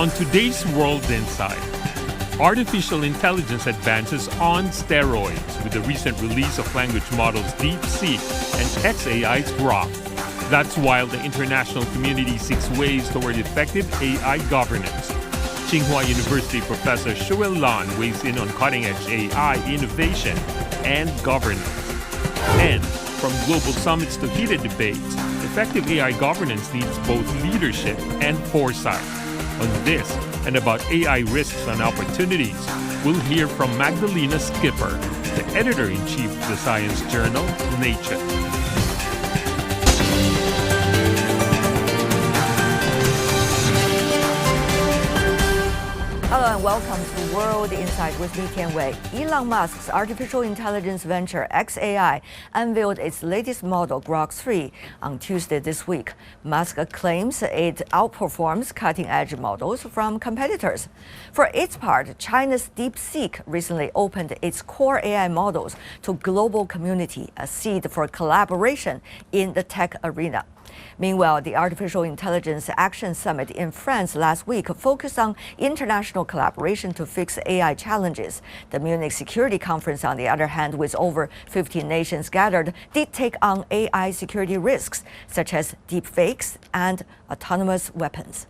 On today's World Insight, artificial intelligence advances on steroids with the recent release of language models DeepSeek and XAI's Grok. That's while the international community seeks ways toward effective AI governance. Tsinghua University Professor Shuel Lan weighs in on cutting-edge AI innovation and governance. And from global summits to heated debates, effective AI governance needs both leadership and foresight. On this and about AI risks and opportunities, we'll hear from Magdalena Skipper, the editor-in-chief of the science journal Nature. Hello and welcome to World Insight with me, Tianwei. Elon Musk's artificial intelligence venture XAI unveiled its latest model, Grok 3, on Tuesday this week. Musk claims it outperforms cutting-edge models from competitors. For its part, China's DeepSeek recently opened its core AI models to global community, a seed for collaboration in the tech arena. Meanwhile, the Artificial Intelligence Action Summit in France last week focused on international collaboration to fix AI challenges. The Munich Security Conference, on the other hand, with over 50 nations gathered, did take on AI security risks, such as deepfakes and autonomous weapons.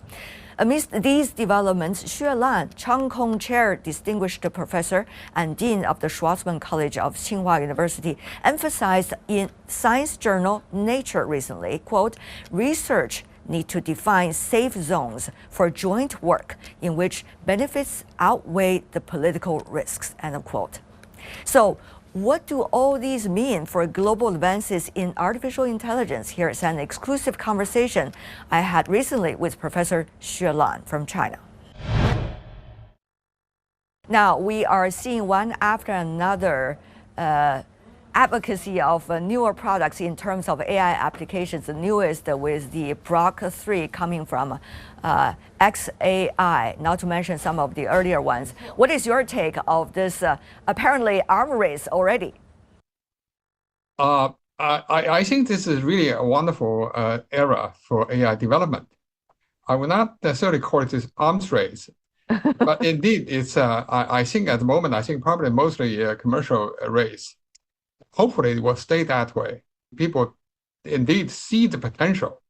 Amidst these developments, Shuel Lan, Chang Kong Chair Distinguished Professor and Dean of the Schwarzman College of Tsinghua University, emphasized in science journal Nature recently, quote, research need to define safe zones for joint work in which benefits outweigh the political risks, end of quote. So, what do all these mean for global advances in artificial intelligence? Here is an exclusive conversation I had recently with Professor Shuel Lan from China. Now, we are seeing one after another advocacy of newer products in terms of AI applications. The newest with the Grok 3 coming from XAI, not to mention some of the earlier ones. What is your take of this apparently arm race already? I think this is really a wonderful era for AI development. I would not necessarily call it this arms race, but indeed, it's. I think at the moment, I think probably mostly a commercial race. Hopefully, it will stay that way. People indeed see the potential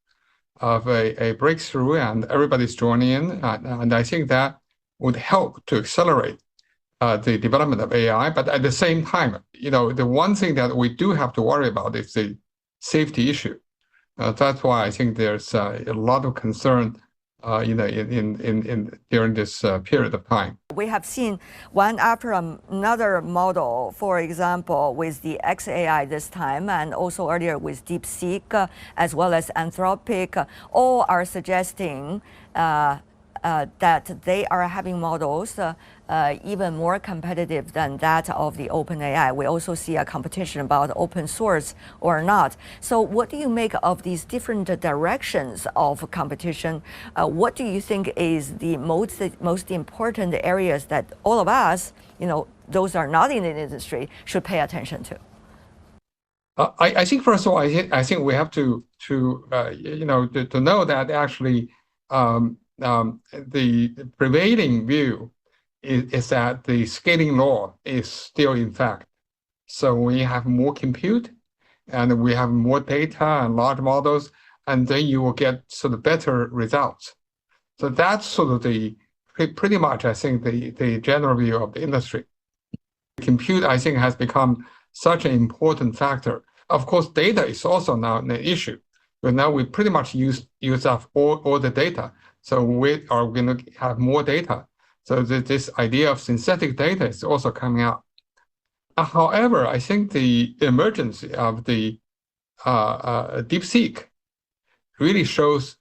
of a breakthrough, and everybody's joining in. And I think that would help to accelerate the development of AI. But at the same time, the one thing that we do have to worry about is the safety issue. That's why I think there's a lot of concern during this period of time. We have seen one after another model, for example, with the XAI this time, and also earlier with DeepSeek, as well as Anthropic, all are suggesting that they are having models even more competitive than that of the OpenAI. We also see a competition about open source or not. So what do you make of these different directions of competition? What do you think is the most important areas that all of us, those are not in the industry, should pay attention to? I think first of all, I think we have to know that actually the prevailing view is that the scaling law is still in fact. So we have more compute and we have more data and large models, and then you will get sort of better results. So that's sort of pretty much, I think, the general view of the industry. Compute, I think, has become such an important factor. Of course, data is also now an issue, but now we pretty much use up all the data. So we are going to have more data. So this idea of synthetic data is also coming out. However, I think the emergence of the DeepSeek really shows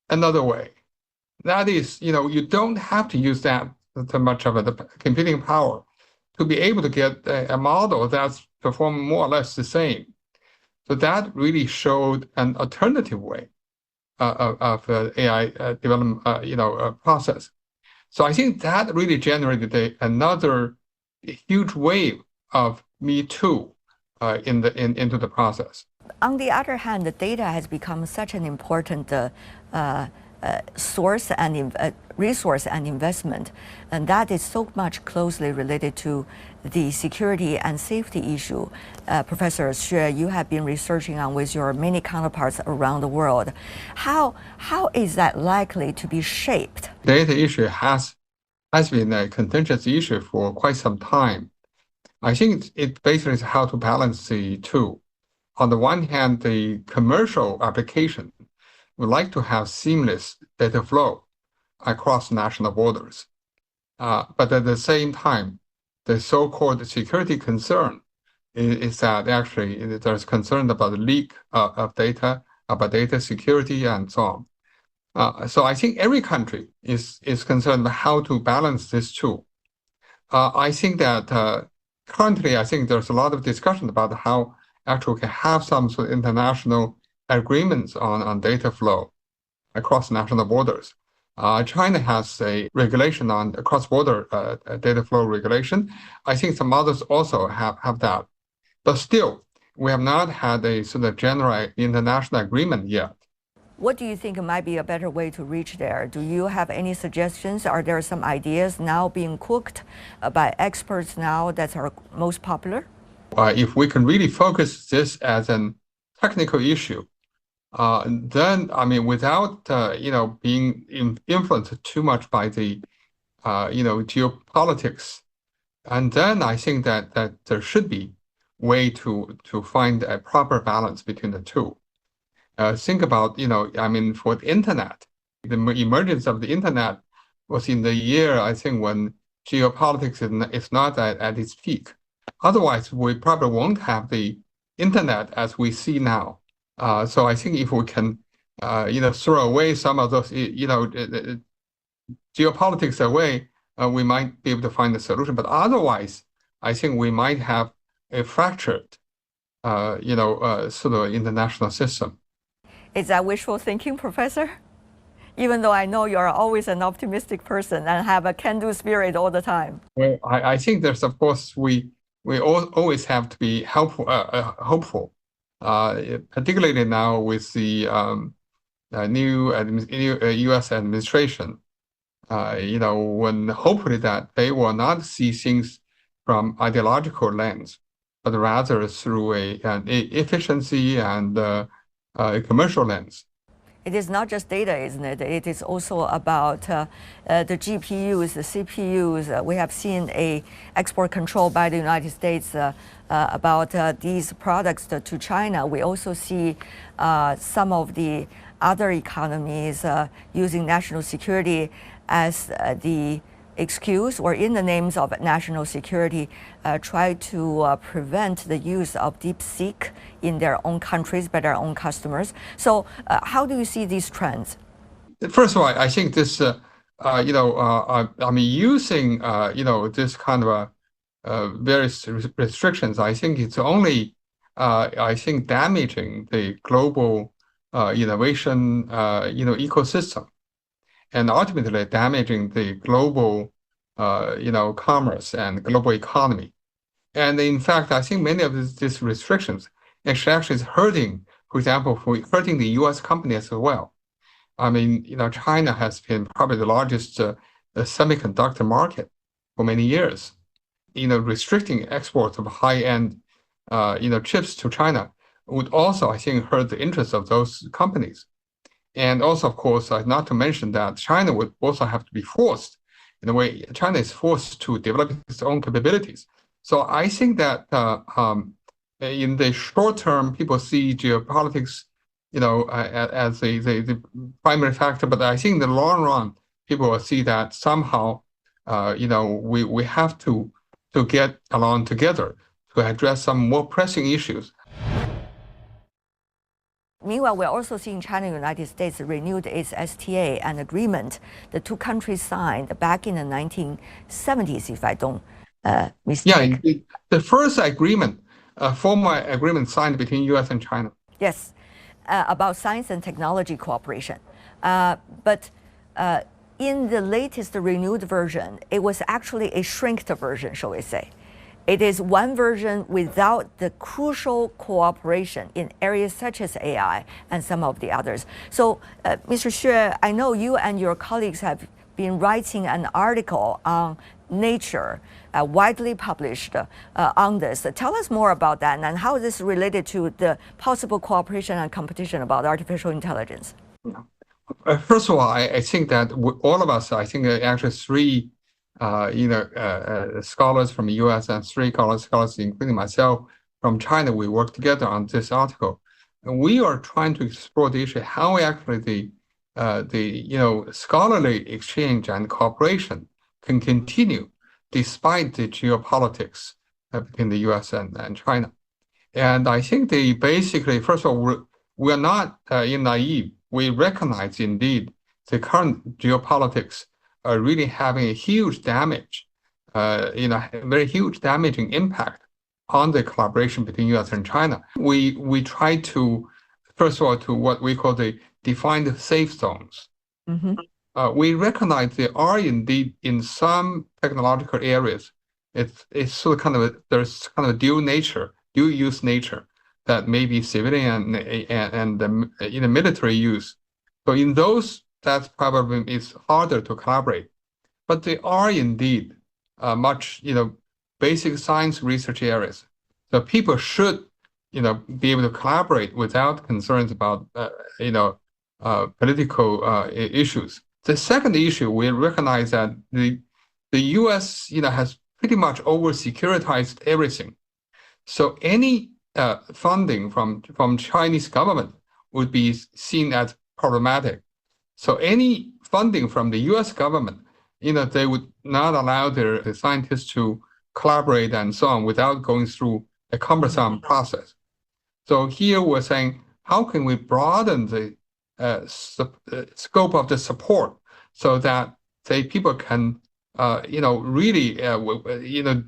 another way. That is, you don't have to use that much of the computing power to be able to get a model that's performing more or less the same. So that really showed an alternative way of AI development, process. So I think that really generated another huge wave of Me Too into the process. On the other hand, the data has become such an important source and resource and investment, and that is so much closely related to the security and safety issue. Professor Xue, you have been researching on with your many counterparts around the world. How is that likely to be shaped? Data issue has been a contentious issue for quite some time. I think it basically is how to balance the two. On the one hand, the commercial application would like to have seamless data flow across national borders. But at the same time, the so-called security concern is that actually there's concern about the leak of data, about data security, and so on. So I think every country is concerned about how to balance this two. I think that currently, I think there's a lot of discussion about how actually we can have some sort of international agreements on data flow across national borders. China has a regulation on cross-border data flow regulation. I think some others also have that. But still, we have not had a sort of general international agreement yet. What do you think might be a better way to reach there? Do you have any suggestions? Are there some ideas now being cooked by experts now that are most popular? If we can really focus this as a technical issue, then, I mean, without, being influenced too much by the, geopolitics, and then I think that there should be way to find a proper balance between the two. Think about, for the internet, the emergence of the internet was in the year, I think, when geopolitics is not at its peak. Otherwise, we probably won't have the internet as we see now. So I think if we can, throw away some of those, geopolitics away, we might be able to find a solution. But otherwise, I think we might have a fractured, sort of international system. Is that wishful thinking, Professor? Even though I know you are always an optimistic person and have a can-do spirit all the time. Well, I think there's, of course, we always have to be hopeful, particularly now with the new U.S. administration. When hopefully that they will not see things from ideological lens, but rather through an efficiency and a commercial lens. It is not just data, isn't it? It is also about the GPUs, the CPUs. We have seen a export control by the United States about these products to China. We also see some of the other economies using national security as the excuse or in the names of national security try to prevent the use of DeepSeek in their own countries by their own customers. So how do you see these trends? First of all, I think this, using, this kind of various restrictions, I think it's only, damaging the global innovation, ecosystem, and ultimately damaging the global, commerce and global economy. And in fact, I think many of these restrictions actually is hurting, for example, hurting the U.S. company as well. I mean, China has been probably the largest semiconductor market for many years. Restricting exports of high-end, chips to China would also, I think, hurt the interests of those companies. And also, of course, not to mention that China would also have to be forced, in a way, China is forced to develop its own capabilities. So I think that in the short term, people see geopolitics, as the primary factor. But I think in the long run, people will see that somehow, we have to get along together to address some more pressing issues. Meanwhile, we're also seeing China and the United States renewed its STA, an agreement the two countries signed back in the 1970s, if I don't mistake. Yeah, the first agreement, formal agreement signed between U.S. and China. Yes, about science and technology cooperation. But in the latest renewed version, it was actually a shrinked version, shall we say. It is one version without the crucial cooperation in areas such as AI and some of the others. So, Mr. Xue, I know you and your colleagues have been writing an article on Nature, widely published on this. Tell us more about that and how is this related to the possible cooperation and competition about artificial intelligence. First of all, I think that all of us, I think actually three scholars from the US and three scholars, including myself, from China, we work together on this article. And we are trying to explore the issue how actually the scholarly exchange and cooperation can continue despite the geopolitics between the US and China. And I think they basically, first of all, we're not naive. We recognize indeed the current geopolitics are really having a huge damage, very huge damaging impact on the collaboration between US and China. We try to, first of all, to what we call the defined safe zones. Mm-hmm. We recognize there are indeed in some technological areas, it's sort of there's kind of a dual use nature that may be civilian and military use. So in those, that's probably is harder to collaborate. But there are indeed much basic science research areas. So people should be able to collaborate without concerns about political issues. The second issue, we recognize that the U.S. has pretty much over-securitized everything. So any funding from Chinese government would be seen as problematic. So any funding from the U.S. government, they would not allow their scientists to collaborate and so on without going through a cumbersome process. So here we're saying, how can we broaden the scope of the support so that people can really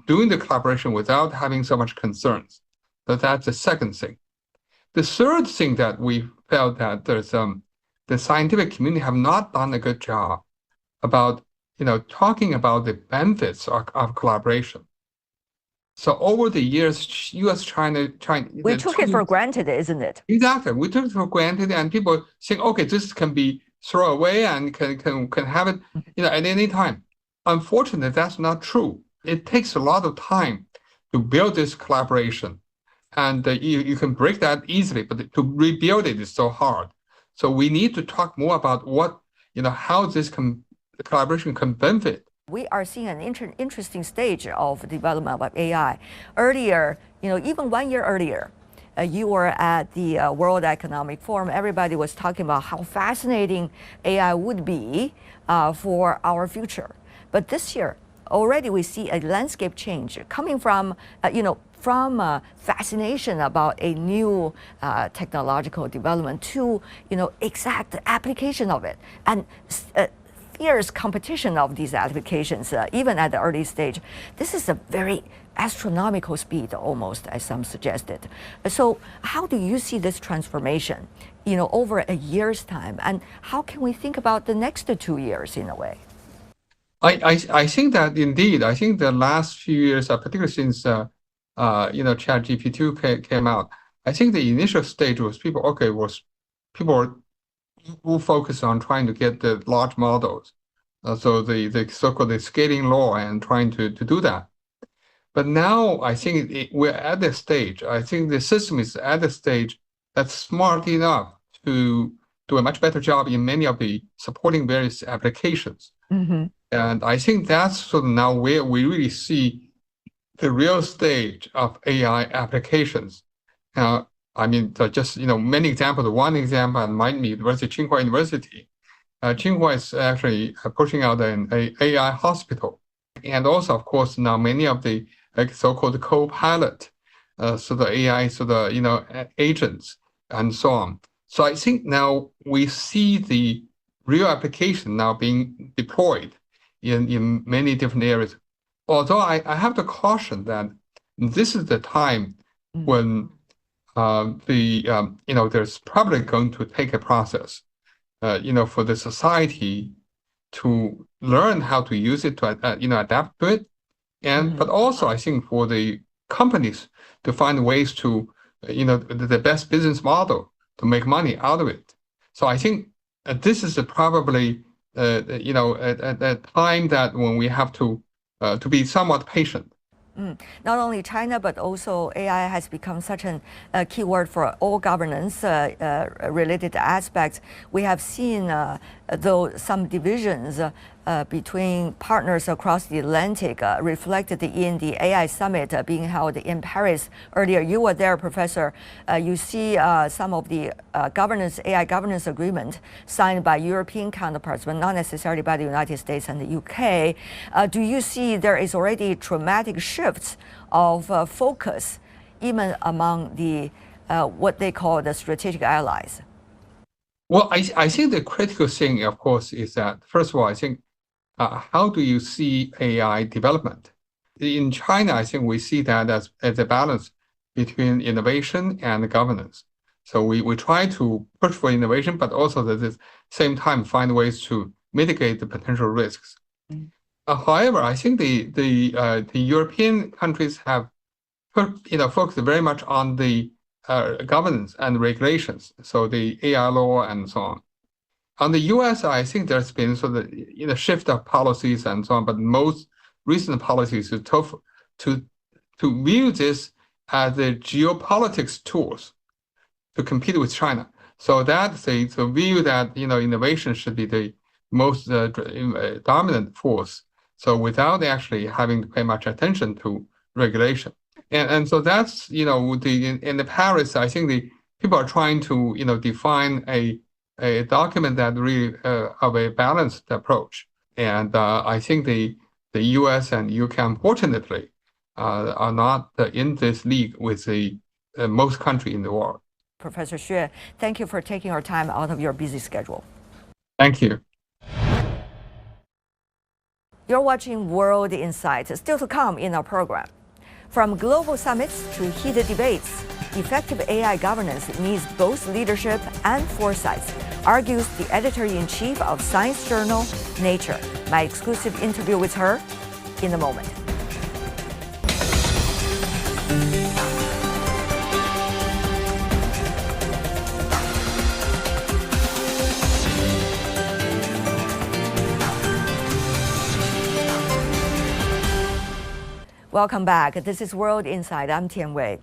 doing the collaboration without having so much concerns. So that's the second thing. The third thing that we felt that there's the scientific community have not done a good job about talking about the benefits of collaboration. So over the years, U.S. China. We took it for granted, isn't it? Exactly, we took it for granted, and people think, okay, this can be thrown away and can have it, at any time. Unfortunately, that's not true. It takes a lot of time to build this collaboration, and you can break that easily, but to rebuild it is so hard. So we need to talk more about what how this collaboration can benefit. We are seeing an interesting stage of development of AI. Earlier, even 1 year earlier, you were at the World Economic Forum. Everybody was talking about how fascinating AI would be for our future. But this year, already we see a landscape change coming from, from fascination about a new technological development to, exact application of it. And fierce competition of these applications, even at the early stage. This is a very astronomical speed, almost, as some suggested. So how do you see this transformation, over a year's time? And how can we think about the next 2 years in a way? I think that indeed, I think the last few years, particularly since ChatGPT came out, I think the initial stage was people who focus on trying to get the large models, so the so-called the scaling law, and trying to do that. But now I think we're at the stage. I think the system is at the stage that's smart enough to do a much better job in many of the supporting various applications. Mm-hmm. And I think that's sort of now where we really see the real stage of AI applications. I mean, just many examples. One example at my university, Tsinghua University. Tsinghua is actually pushing out an AI hospital, and also, of course, now many of the so-called co-pilot, so the AI, so the agents, and so on. So I think now we see the real application now being deployed in many different areas. Although I have to caution that this is the time when there's probably going to take a process, for the society to learn how to use it, to adapt to it, And but also I think for the companies to find ways to, the best business model to make money out of it. So I think this is probably a time that when we have to be somewhat patient. Not only China, but also AI has become such a key word for all governance related aspects. We have seen, though, some divisions between partners across the Atlantic reflected in the AI summit being held in Paris earlier. You were there, Professor. You see some of the AI governance agreement signed by European counterparts, but not necessarily by the United States and the UK. Do you see there is already dramatic shifts of focus even among the what they call the strategic allies? Well, I think the critical thing, of course, is that, first of all, I think how do you see AI development? In China, I think we see that as a balance between innovation and governance. So we try to push for innovation, but also at the same time find ways to mitigate the potential risks. However, I think the European countries have focused very much on the governance and regulations, so the AI law and so on. On the U.S., I think there's been sort of shift of policies and so on, but most recent policies is to view this as the geopolitics tools to compete with China. So that's a view that innovation should be the most dominant force. So without actually having to pay much attention to regulation, and so that's in the Paris, I think the people are trying to define a document that really of a balanced approach. And I think the U.S. and UK, unfortunately, are not in this league with the most country in the world. Professor Xue, thank you for taking our time out of your busy schedule. Thank you. You're watching World Insight, still to come in our program. From global summits to heated debates, effective AI governance needs both leadership and foresight, argues the editor-in-chief of science journal Nature. My exclusive interview with her in a moment. Welcome back. This is World Insight. I'm Tian Wei.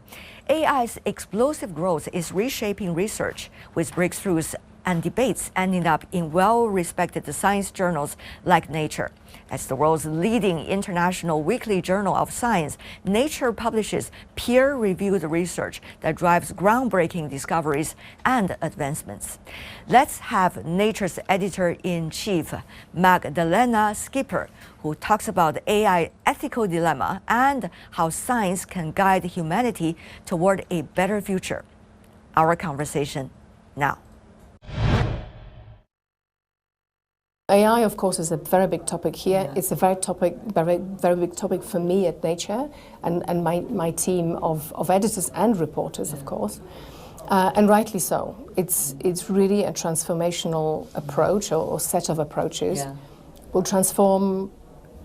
AI's explosive growth is reshaping research, with breakthroughs and debates ending up in well-respected science journals like Nature. As the world's leading international weekly journal of science, Nature publishes peer-reviewed research that drives groundbreaking discoveries and advancements. Let's have Nature's editor-in-chief, Magdalena Skipper, who talks about the AI ethical dilemma and how science can guide humanity toward a better future. Our conversation now. AI, of course, is a very big topic here. Yeah. It's a very big topic for me at Nature and my team of editors and reporters, of course. And rightly so. It's really a transformational approach or set of approaches. Yeah. Will transform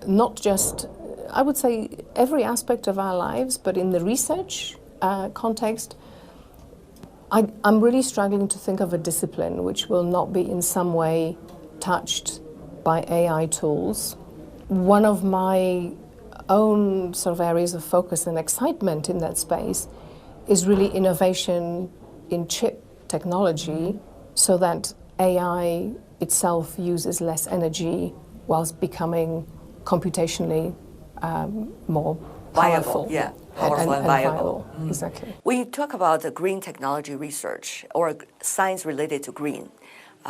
not just, I would say, every aspect of our lives, but in the research context, I'm really struggling to think of a discipline which will not be in some way touched by AI tools. One of my own sort of areas of focus and excitement in that space is really innovation in chip technology so that AI itself uses less energy whilst becoming computationally more powerful. Yeah. Powerful and viable. Exactly. When you talk about the green technology research or science related to green,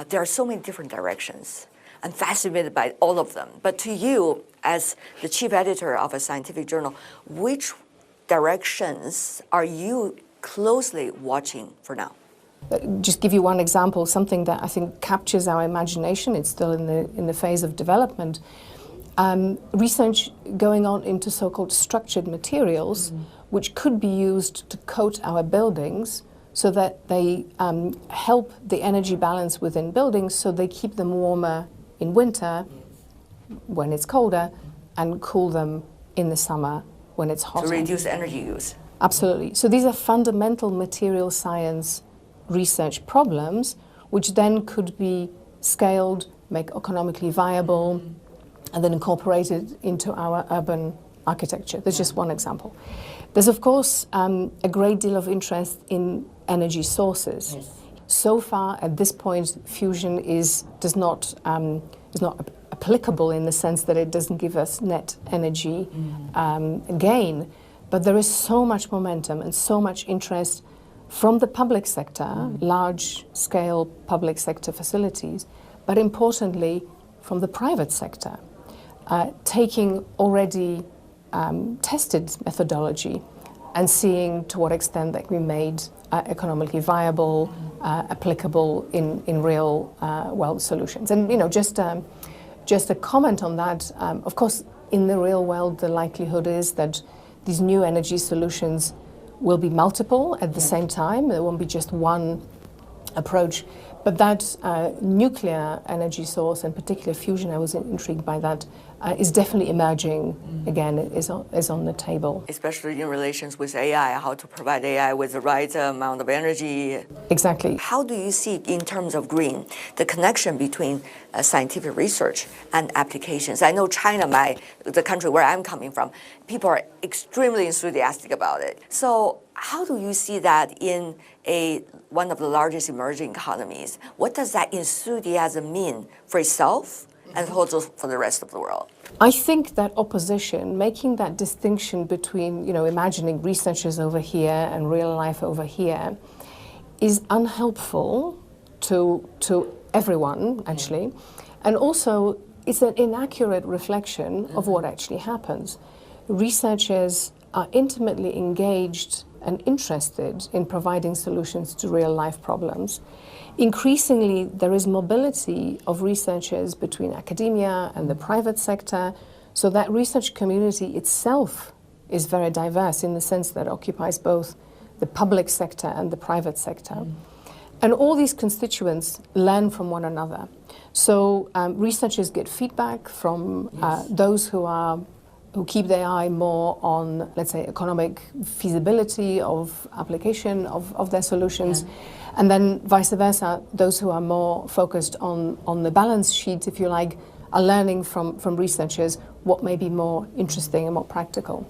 there are so many different directions. I'm fascinated by all of them. But to you, as the chief editor of a scientific journal, which directions are you closely watching for now? Just give you one example, something that I think captures our imagination. It's still in the phase of development. Research going on into so-called structured materials, which could be used to coat our buildings so that they help the energy balance within buildings, so they keep them warmer in winter when it's colder and cool them in the summer when it's hotter. To reduce energy use. Absolutely. So these are fundamental material science research problems, which then could be scaled, make economically viable, and then incorporated into our urban architecture. There's just one example. There's, of course, a great deal of interest in energy sources. Yes. So far, at this point, fusion is not applicable in the sense that it doesn't give us net energy gain. But there is so much momentum and so much interest from the public sector, large-scale public sector facilities, but importantly, from the private sector, taking already tested methodology and seeing to what extent that can be made economically viable, applicable in real world solutions. And just a comment on that. Of course, in the real world, the likelihood is that these new energy solutions will be multiple at the same time. There won't be just one approach. But that nuclear energy source, and particularly fusion, I was intrigued by that, is definitely emerging, again, is on the table. Especially in relations with AI, how to provide AI with the right amount of energy. Exactly. How do you see, in terms of green, the connection between scientific research and applications? I know China, the country where I'm coming from, people are extremely enthusiastic about it. So how do you see that in one of the largest emerging economies? What does that enthusiasm mean for itself and also for the rest of the world? I think that opposition, making that distinction between, imagining researchers over here and real life over here, is unhelpful to everyone, actually. And also, it's an inaccurate reflection of what actually happens. Researchers are intimately engaged and interested in providing solutions to real-life problems. Increasingly, there is mobility of researchers between academia and the private sector, so that research community itself is very diverse in the sense that it occupies both the public sector and the private sector. And all these constituents learn from one another. So researchers get feedback from those who keep their eye more on, let's say, economic feasibility of application of their solutions. And then vice versa, those who are more focused on the balance sheet, if you like, are learning from researchers what may be more interesting and more practical.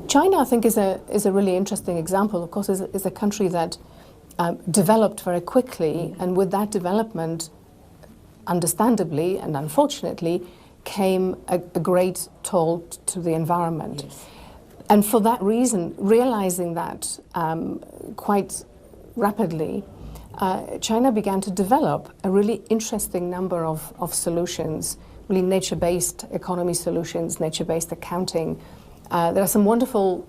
China, I think, is a really interesting example. Of course, is a country that developed very quickly, and with that development, understandably and unfortunately, came a great toll to the environment. Yes. And for that reason, realizing that quite rapidly, China began to develop a really interesting number of solutions, really nature-based economy solutions, nature-based accounting. There are some wonderful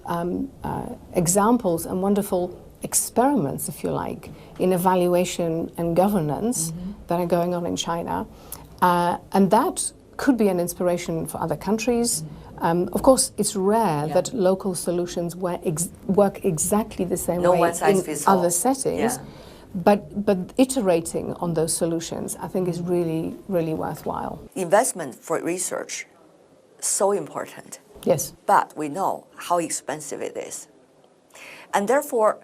examples and wonderful experiments, if you like, in evaluation and governance that are going on in China. And that could be an inspiration for other countries. Of course, it's rare that local solutions work exactly the same way in other settings. But iterating on those solutions, I think, is really, really worthwhile. Investment for research, so important. Yes. But we know how expensive it is. And therefore,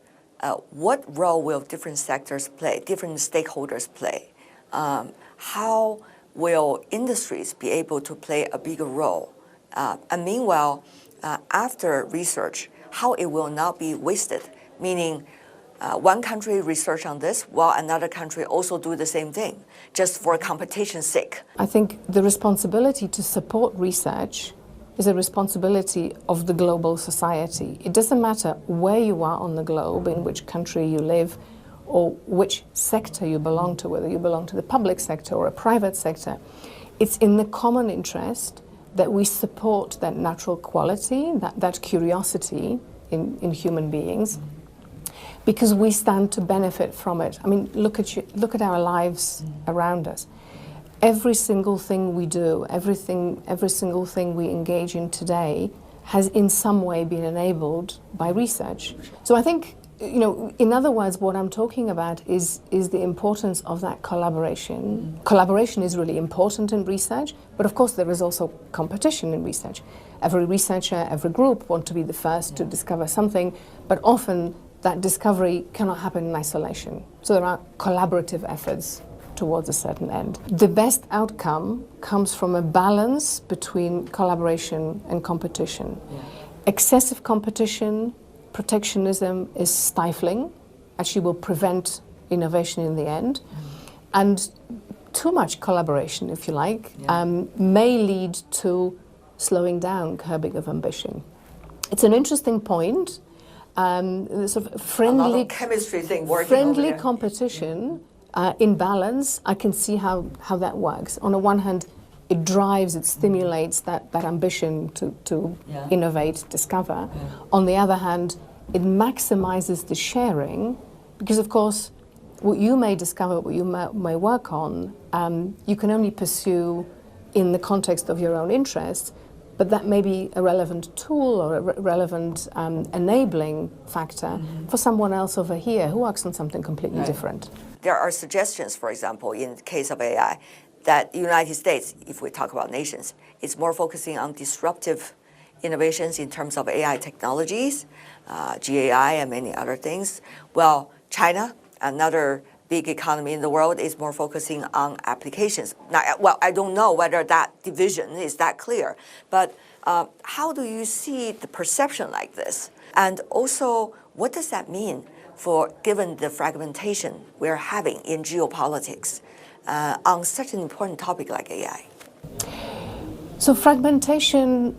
what role will different sectors play, different stakeholders play? How will industries be able to play a bigger role? And meanwhile, after research, how it will not be wasted, meaning one country research on this while another country also do the same thing, just for competition's sake. I think the responsibility to support research is a responsibility of the global society. It doesn't matter where you are on the globe, in which country you live, or which sector you belong to, whether you belong to the public sector or a private sector. It's in the common interest that we support that natural quality, that curiosity in human beings, because we stand to benefit from it. I mean, look at our lives around us. Every single thing we do, every single thing we engage in today has in some way been enabled by research. So I think you know, in other words, what I'm talking about is the importance of that collaboration. Collaboration is really important in research, but of course there is also competition in research. Every researcher, every group want to be the first to discover something, but often that discovery cannot happen in isolation. So there are collaborative efforts towards a certain end. The best outcome comes from a balance between collaboration and competition. Excessive competition, protectionism is stifling, actually will prevent innovation in the end. And too much collaboration, if you like, may lead to slowing down, curbing of ambition. It's an interesting point. Sort of friendly chemistry thing working friendly over there. competition in balance, I can see how that works. On the one hand, it drives, it stimulates that ambition to innovate, discover. On the other hand, it maximizes the sharing, because of course, what you may discover, what you may work on, you can only pursue in the context of your own interests, but that may be a relevant tool or a relevant enabling factor for someone else over here who works on something completely different. There are suggestions, for example, in the case of AI, that the United States, if we talk about nations, is more focusing on disruptive innovations in terms of AI technologies, GAI and many other things. Well, China, another big economy in the world, is more focusing on applications. Now, well, I don't know whether that division is that clear, but how do you see the perception like this? And also, what does that mean for, given the fragmentation we're having in geopolitics on such an important topic like AI? So fragmentation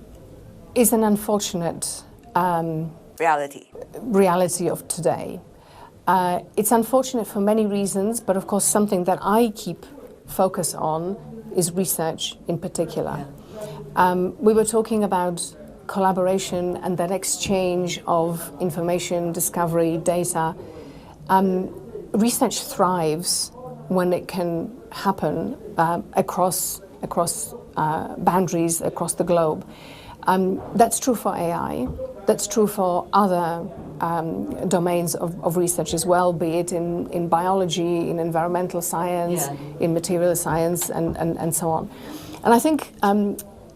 is an unfortunate reality of today. It's unfortunate for many reasons, but of course something that I keep focus on is research in particular. We were talking about collaboration and that exchange of information, discovery, data. Research thrives when it can happen across boundaries, across the globe. That's true for AI. That's true for other domains of research as well, be it in biology, in environmental science, in material science, and so on. And I think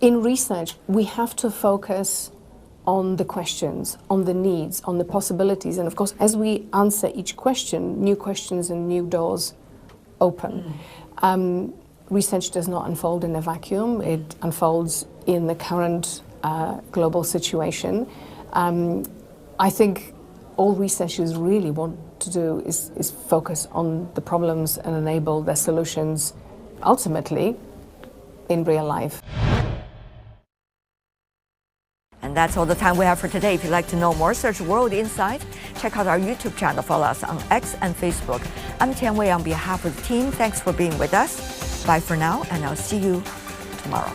in research, we have to focus on the questions, on the needs, on the possibilities. And of course, as we answer each question, new questions and new doors open. Research does not unfold in a vacuum. It unfolds in the current global situation. I think all researchers really want to do is focus on the problems and enable their solutions ultimately in real life. And that's all the time we have for today. If you'd like to know more, search World Insight. Check out our YouTube channel. Follow us on X and Facebook. I'm Tian Wei on behalf of the team. Thanks for being with us. Bye for now, and I'll see you tomorrow.